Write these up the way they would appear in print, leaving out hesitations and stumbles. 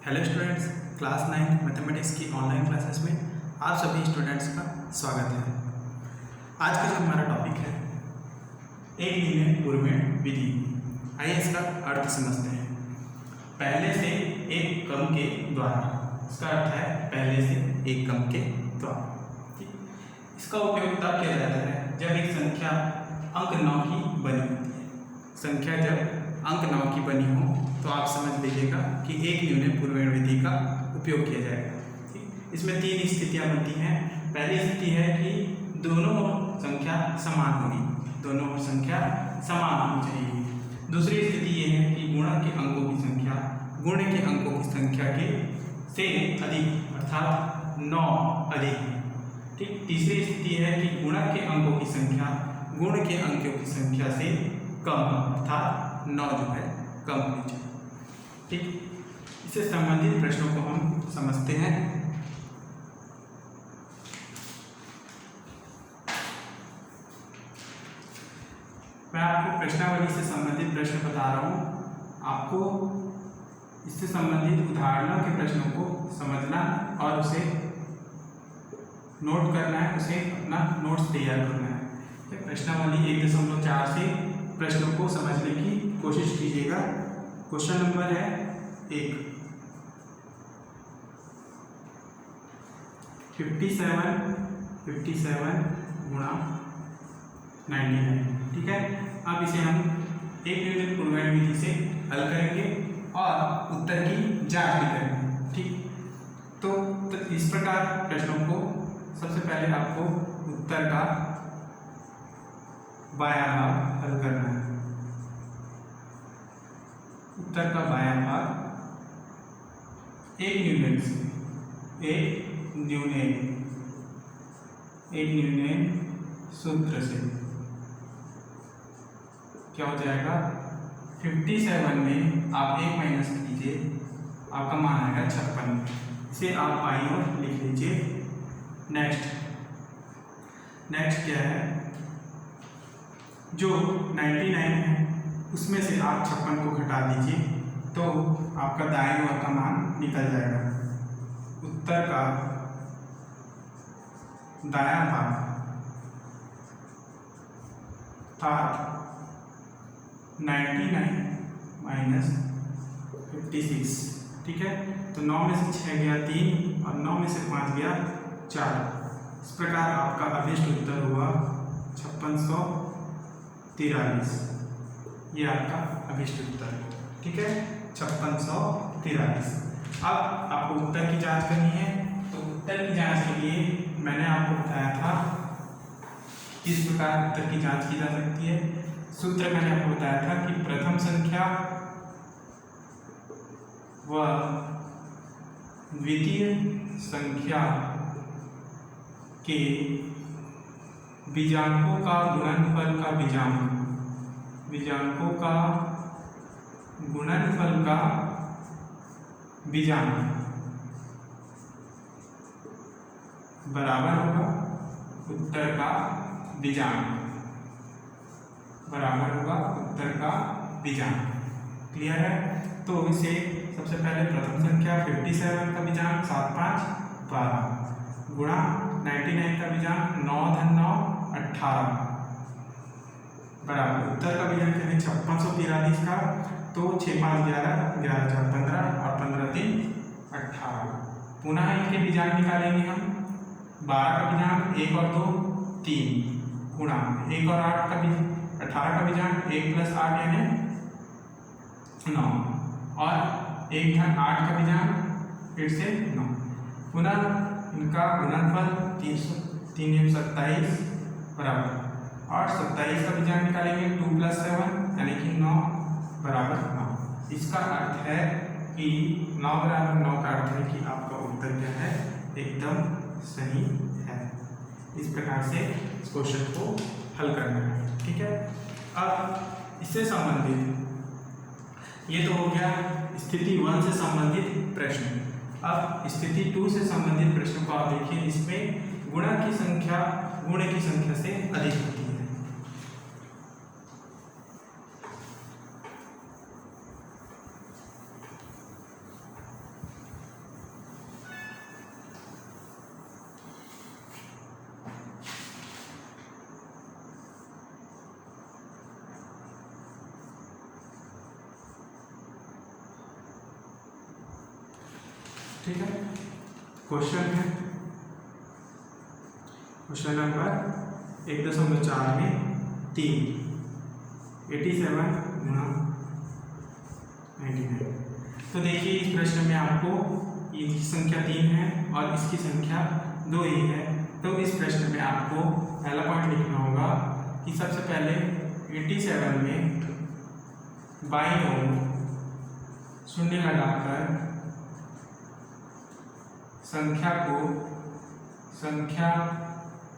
Hello students, class 9 mathematics की online classes में आप सभी स्टूडेंट्स का स्वागत है। आज का जो हमारा टॉपिक है एक लीनियर पूर्वमेय विधि। आइए इसका अर्थ समझते हैं। पहले से एक क्रम के द्वारा, इसका अर्थ है पहले से एक क्रम के द्वारा। इसका उपयोग तब किया जाता है जब एक संख्या अंक 9 की बनी होती है। संख्या जब अंक 9 की बनी हो तो आप समझ लीजिएगा कि एक लीनियर पूर्वमेय विधि का उपयोग किया जाएगा। ठीक, इसमें तीन स्थितियां बनती हैं। पहली स्थिति है कि दोनों संख्या समान होगी, दोनों संख्या समान होनी चाहिए। दूसरी स्थिति ये है कि गुणक के अंकों की संख्या गुण के अंकों की संख्या के से अधिक अर्थात 9 अधिक है। ठीक, तीसरी स्थिति है कि गुणक के अंकों की संख्या गुण के अंकों की संख्या से कम अर्थात 9 जो है कम होनी चाहिए। ठीक, इससे संबंधित प्रश्नों को हम समझते हैं। मैं आपको प्रश्नावली से संबंधित प्रश्न बता रहा हूं। आपको इससे संबंधित उदाहरणों के प्रश्नों को समझना और उसे नोट करना है, उसे अपना नोट्स तैयार करना है। प्रश्नावली 1.4 से प्रश्नों को समझने की कोशिश कीजिएगा। क्वेश्चन नंबर है 1, 57 गुणा 99। ठीक है, अब इसे हम एक लीनियर पूर्वमेय विधि से हल करेंगे और उत्तर की जांच भी करेंगे। ठीक, तो इस प्रकार प्रश्नों को सबसे पहले आपको उत्तर का बायां भाग हल करना है। उत्तर का बायां भाग एक न्यूनन सूत्र से क्या हो जाएगा। 57 में आप 1 माइनस कीजिए, आपका मान आएगा 56। इसे आप बाईं ओर लिख लीजिए। नेक्स्ट क्या है, जो 99 है उसमें से आप 56 को घटा दीजिए तो आपका दाईं ओर का मान निकल जाएगा। उत्तर का दायां भाग अर्थात 99 माइनस 56। ठीक है, तो 9 में से 6 गया 3 और 9 में से 5 गया 4। इस प्रकार आपका अभिष्ट उत्तर हुआ 5643। ये आपका अभिष्ट उत्तर है। ठीक है, 5643। अब आपको उत्तर की जांच करनी है। तो उत्तर की जांच के लिए मैंने आपको बताया था किस प्रकार उत्तर की जांच की जा सकती है। सूत्र मैंने आपको बताया था कि प्रथम संख्या व द्वितीय संख्या के बीजांकों का गुणनफल का बीजांकों का गुणनफल का बीजांक बराबर होगा उत्तर का बीजांक, बराबर होगा उत्तर का बीजांक। क्लियर है? तो इसे सबसे पहले प्रथम संख्या 57 का बीजांक 7 5 12 गुणा 99 का बीजांक 9 धन 9 18 बराबर उत्तर का बीजांक है 5643 का। तो 6 5 11 11 4 15 और 15 3 18। पुनः इनके बीजांक निकालेंगे हम। 12 का बीजांक 1 और 2 3 गुणा 1 और 8 का 18 का बीजांक 1 + 8 यानी 9 और 1 धन 8 का बीजांक फिर से 9। पुनः इनका गुणनफल 3 27 बराबर और 27 का बीजांक निकालेंगे 2 + 7 यानी कि 9 बराबर 9। इसका अर्थ है कि 9 बराबर 9 का अर्थ है कि आपका उत्तर क्या है, एकदम सही है। इस प्रकार से इस क्वेश्चन को हल करना है। ठीक है, अब इससे संबंधित ये तो हो गया स्थिति 1 से संबंधित प्रश्न। अब स्थिति 2 से संबंधित प्रश्न को आप देखिए। इसमें गुणक की संख्या गुण की संख्या से अधिक होती है। ठीक है। क्वेश्चन है क्वेश्चन नंबर 1.4 में 3 87 गुणा 99। तो देखिए इस प्रश्न में आपको इसकी संख्या 3 है और इसकी संख्या 2 ही है। तो इस प्रश्न में आपको पहला पॉइंट लिखना होगा कि सबसे पहले 87 में बाईं ओर शून्य लगाकर संख्या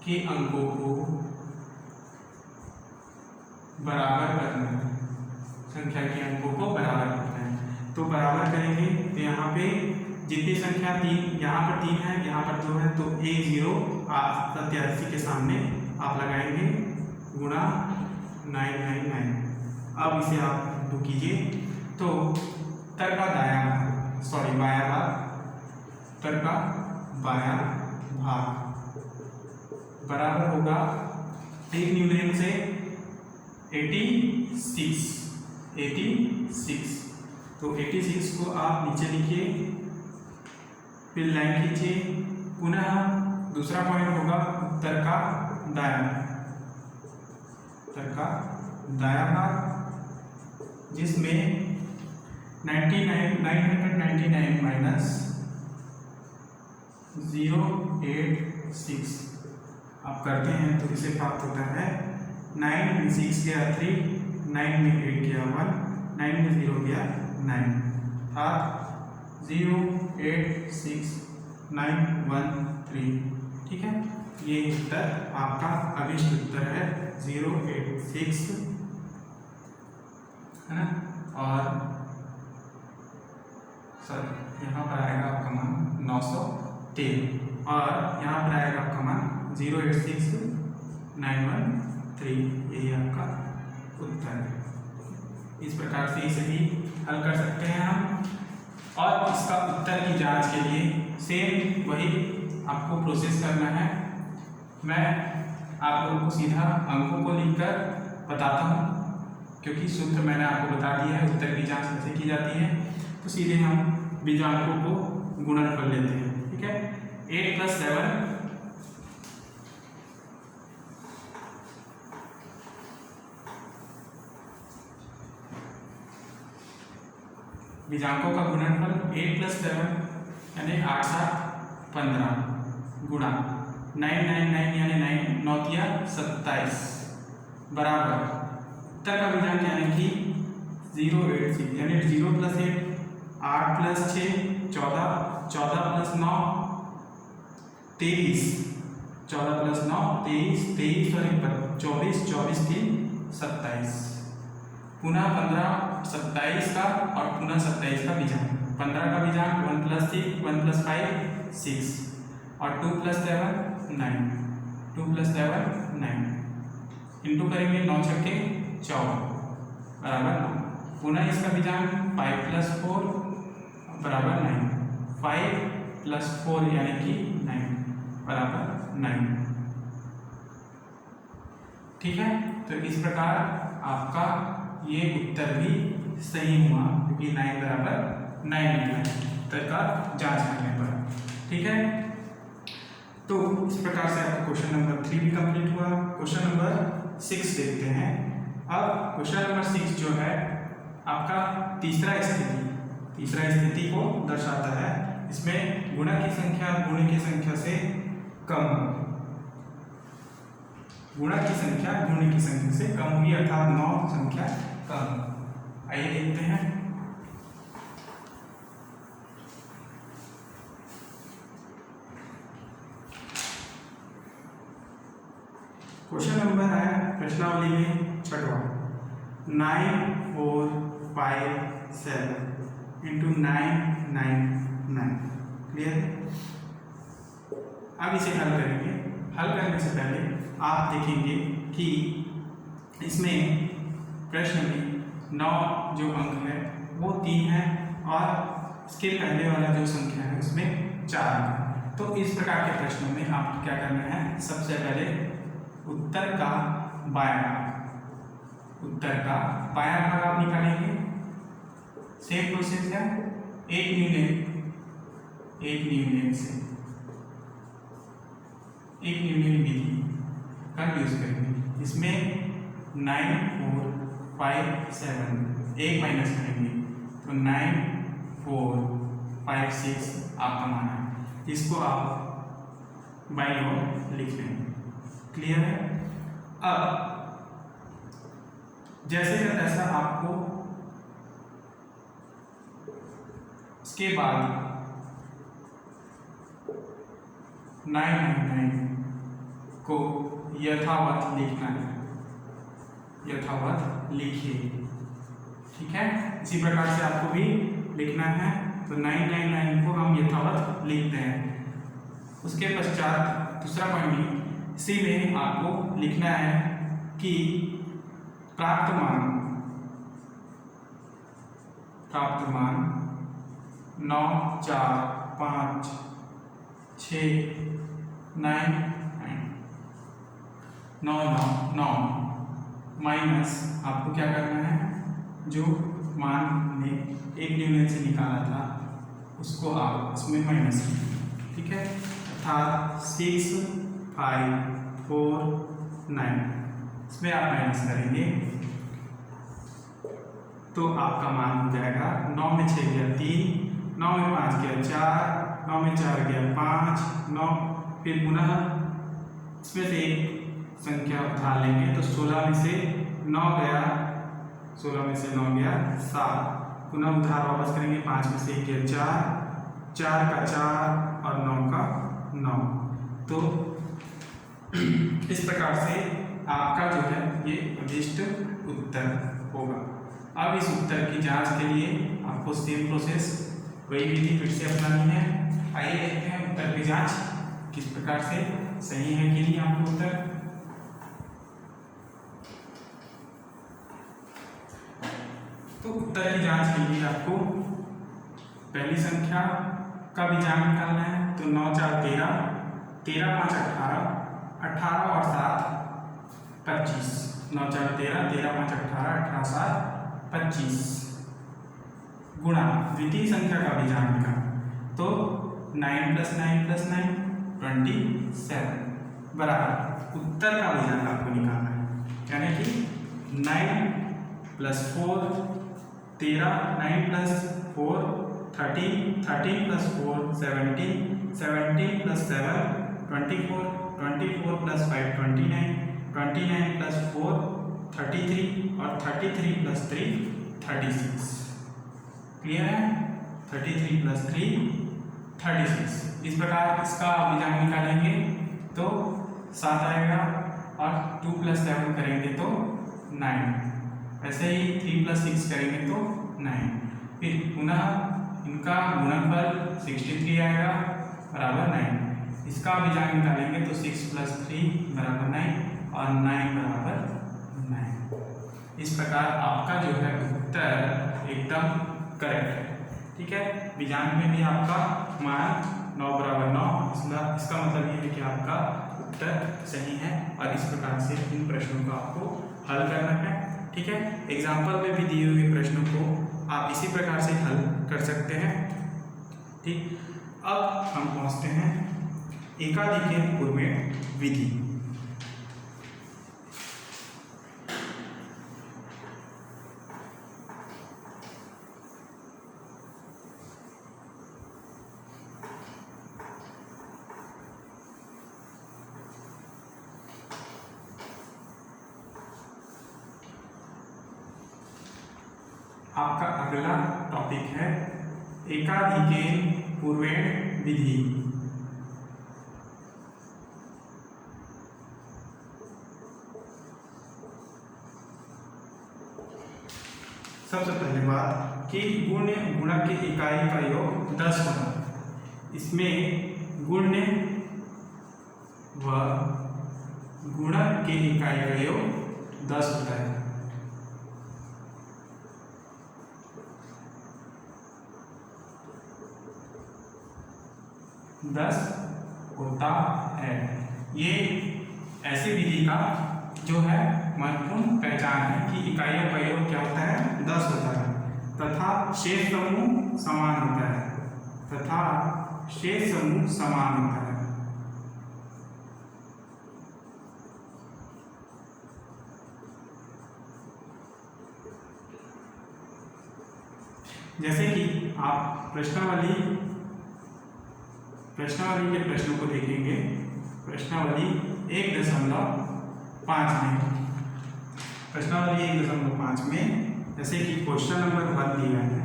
के अंकों को बराबर करना है। संख्या के अंकों को बराबर करना है तो बराबर करेंगे तो यहाँ पे जितनी संख्या 3 यहाँ पर 3 है, यहाँ पर 2 है, तो 1 0 87 के सामने आप लगाएंगे गुणा 999। अब इसे आप दो कीजिए तो उत्तर का बायां भाग बराबर होगा एक न्यूनतम से 86। तो 86 को आप नीचे लिखिए, फिर लाइन खींचिए। पुनः दूसरा पॉइंट होगा उत्तर का दायां भाग जिसमें 999 माइनस 086 आप करते हैं तो इसे प्राप्त होता है 9 में 6 गया 3, 9 में 8 गया 1, 9 में 0 गया 9, 0869113। ठीक है, ये उत्तर आपका अभिष्ट उत्तर है 086 है ना। और सर यहाँ पर आएगा आपका मान 913 और यहाँ पर आएगा आपका मान 0869113। यही आपका उत्तर है। इस प्रकार से इसे भी हल कर सकते हैं हम। और इसका उत्तर की जांच के लिए सेम वही आपको प्रोसेस करना है। मैं आप लोगों को सीधा अंकों को लिखकर बताता हूँ, क्योंकि सूत्र मैंने आपको बता दिया है उत्तर की जांच कैसे की जाती है। तो सीधे हम बीजांकों को गुणनफल लेते हैं। ठीक है, 8 + 7 बीजांकों का गुणनफल 8 + 7 यानी 8 7 15 गुणा 999 यानी 9 9 27 बराबर उत्तर का बीजांक यानी कि 086 यानी 0 + 8 8 + 6 14 14 + 9 23 14 + 9 23 23 और 24 24 3 27 पुनः 15 27 का और पुनः 27 का बीजांक 15 का बीजांक 1 + 6 1 + 5 6 और 2 + 7 9 2 + 7 9 इंटू करेंगे 9 × 6 14 बराबर 9। पुनः इसका बीजांक 5 + 4 बराबर 9 5 + 4 यानी कि 9 बराबर 9। ठीक है, तो इस प्रकार आपका ये उत्तर भी सही हुआ क्योंकि 9 बराबर 9 निकला उत्तर का जांच करने पर। ठीक है, तो इस प्रकार से आपका क्वेश्चन नंबर 3 भी कंप्लीट हुआ। क्वेश्चन नंबर 6 देखते हैं। अब क्वेश्चन नंबर 6 जो है आपका तीसरा स्थिति को दर्शाता है। इसमें गुणक की संख्या गुणक की संख्या से कम, गुणक की संख्या गुणक की संख्या से कम हुई अर्थात 9 संख्या कम। आइए देखते हैं। क्वेश्चन नंबर है प्रश्नावली में 6वां 9457 × 999। क्लियर? अब इसे हल करेंगे। हल करने से पहले आप देखेंगे कि इसमें प्रश्न में 9 जो अंक है वो 3 है और इसके पहले वाला जो संख्या है उसमें 4 अंक है। तो इस प्रकार के प्रश्नों में आपको क्या करना है, सबसे पहले उत्तर का बायां भाग आप निकालेंगे। सेम प्रोसेस है। एक एक न्यूनयन से एक न्यूनयन विधि का यूज करेंगे। इसमें 9 4 5 7 एक माइनस करेंगे तो 9 4 5 6 आपका मान है। इसको आप बाई ओर लिख लेंगे। क्लियर है। अब जैसे का तैसा आपको इसके बाद 999 को यथावत लिखना है। यथावत लिखिए, ठीक है। इसी प्रकार से आपको भी लिखना है। तो 999 को हम यथावत लिखते हैं। उसके पश्चात दूसरा पॉइंट, इसी में आपको लिखना है कि प्राप्त मान 9 4 5 6 9 9 9 9 माइनस आपको क्या करना है, जो मान ने एक न्यूनयन से निकाला था उसको आप इसमें माइनस कीजिए, ठीक है। अर्थात 6 5 4 9 इसमें आप माइनस करेंगे तो आपका मान हो जाएगा 9 में 6 गया 3, 9 में 5 गया 4, 9 में 4 गया 5, 9 फिर पुनः इसमें से एक संख्या उठा लेंगे तो 16 में से 9 गया, 16 में से 9 गया 7, पुनः उधार वापस करेंगे। 5 में से 1 गया 4, 4 का 4 और 9 का 9। तो इस प्रकार से आपका जो है ये अभीष्ट उत्तर होगा। अब इस उत्तर की जांच के लिए आपको सेम प्रोसेस वही विधि फिर से अपनानी है। आइए देखते हैं उत्तर की जांच किस प्रकार से सही है कि नहीं आपको उत्तर। तो उत्तर की जांच के लिए आपको पहली संख्या का विजांग निकालना है। तो 9 4 13, 13 5 18, 18 और 7 25, 9 4 13, 13 5 18, 18 7 25 गुणा द्वितीय संख्या का विजांग का तो 9 + 9 + 9 27 बराबर उत्तर का विजांग आपको निकालना है, यानी कि 9 + 4 13, 9 + 4 13, 13 + 4 17, 17 + 7 24, 24 + 5 29, 29 + 4 33 और 33 + 3 36। क्लियर है। 33 + 3 36। इस प्रकार इसका विजांग निकालेंगे तो 7 आएगा और 2 + 7 करेंगे तो 9। ऐसे ही 3 + 6 करेंगे तो 9। फिर पुनः इनका गुणनफल 63 आएगा बराबर 9। इसका विजांग निकालेंगे तो 6 + 3 बराबर 9 और 9 बराबर 9। इस प्रकार आपका जो है उत्तर एकदम करेक्ट है, ठीक है। विजांग में भी आपका मान 9 बराबर 9, इसका मतलब ये है कि आपका उत्तर सही है। और इस प्रकार से इन प्रश्नों को आपको हल करना है, ठीक है। एग्जाम्पल में भी दिए हुए प्रश्नों को आप इसी प्रकार से हल कर सकते हैं, ठीक। अब हम पहुंचते हैं एकाधिक पूर्वेण विधि। आपका अगला टॉपिक है एकाधिक पूर्वेण विधि। सबसे पहले बात कि गुणक की इकाई का योग 10 होता है। इसमें गुण्य व गुणक की इकाई का योग 10 होता है। होता है। ये ऐसी विधि का जो है महत्वपूर्ण पहचान है कि इकाइयों का योग क्या होता है 10 होता है तथा शेष समूह समान होता है तथा शेष समूह समान होता है। जैसे कि आप प्रश्नावली के प्रश्नों को देखेंगे, प्रश्नावली 1.5 में, प्रश्नावली 1.5 में जैसे कि क्वेश्चन नंबर 1 दिया है।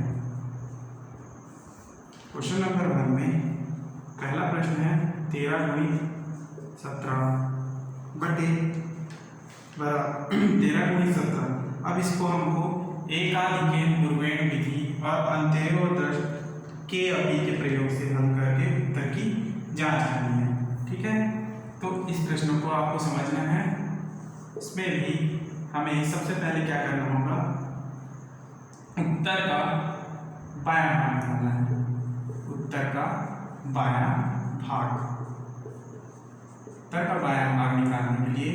क्वेश्चन नंबर 1 में पहला प्रश्न है 13 × 17 बटे 13 × 17। अब इसको हमको एकाधिक पूर्वेण विधि और अंत्योदय के अपी के प्रयोग से हल करके उत्तर की जांच करनी है। ठीक है, तो इस प्रश्न को आपको समझना है। इसमें भी हमें सबसे पहले क्या करना होगा, उत्तर का बायां भाग निकालना है। उत्तर का बायां भाग, उत्तर का बायां भाग निकालने के लिए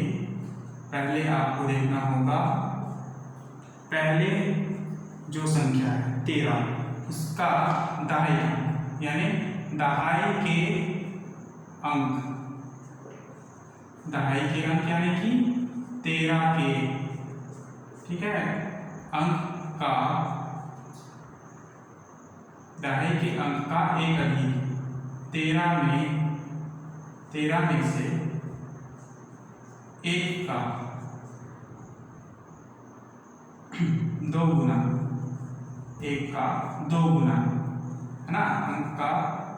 पहले आपको देखना होगा, पहले जो संख्या है 13 उसका दहाई यानी दहाई के अंक, दहाई के अंक यानी कि 13 के, ठीक है, अंक का, दहाई के अंक का एक अधिक 13 में से 1 का 2 गुना, 1 का 2 गुना है ना, अंक का,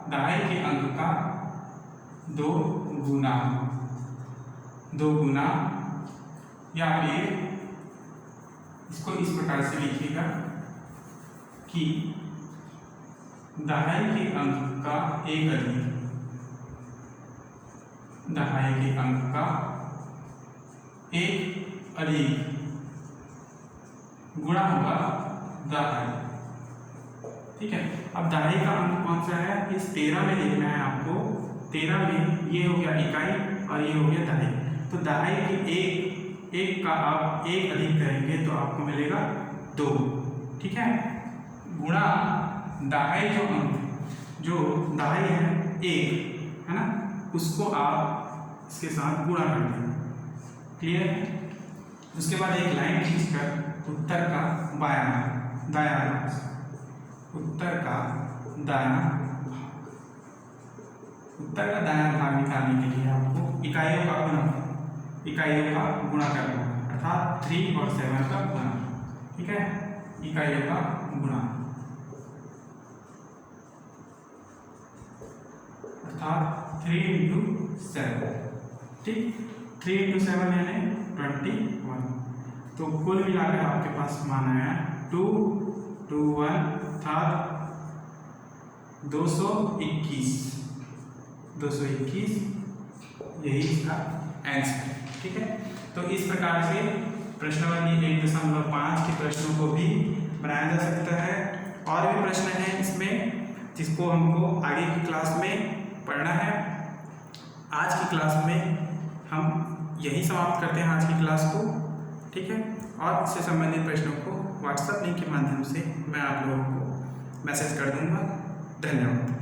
दहाई के अंक का 2 गुना, या फिर इसको इस प्रकार से लिखिएगा कि दहाई के अंक का एक अधिक, दहाई के अंक का एक अधिक गुणा होगा दहाई। ठीक है, अब दहाई का अंक कौन सा है, इस 13 में देखना है आपको। 13 में ये हो गया इकाई और ये हो गया दहाई, तो दहाई के एक का आप एक अधिक करेंगे तो आपको मिलेगा 2। ठीक है, गुणा दहाई जो अंक, जो दहाई है 1 है ना, उसको आप इसके साथ गुणा कर देंगे। क्लियर है, उसके बाद एक लाइन खींचकर उत्तर का दायां भाग, उत्तर का दायां भाग, उत्तर का दायां भाग निकालने के लिए आपको इकाइयों का गुणा करना होगा, अर्थात 3 और 7 का गुणा। ठीक है, इकाइयों का गुणा अर्थात 3 × 7। ठीक, 3 × 7 यानी 21। तो कुल मिलाकर आपके पास मान आया 221 अर्थात 221, यही इसका आंसर है। ठीक है, तो इस प्रकार से प्रश्नावली 1.5 के प्रश्नों को भी बनाया जा सकता है। और भी प्रश्न हैं इसमें जिसको हमको आगे की क्लास में पढ़ना है। आज की क्लास में हम यही समाप्त करते हैं आज की क्लास को। ठीक है, और इससे संबंधित प्रश्नों को व्हाट्सएप लिंक के माध्यम से मैं आप लोगों को मैसेज कर दूंगा। धन्यवाद।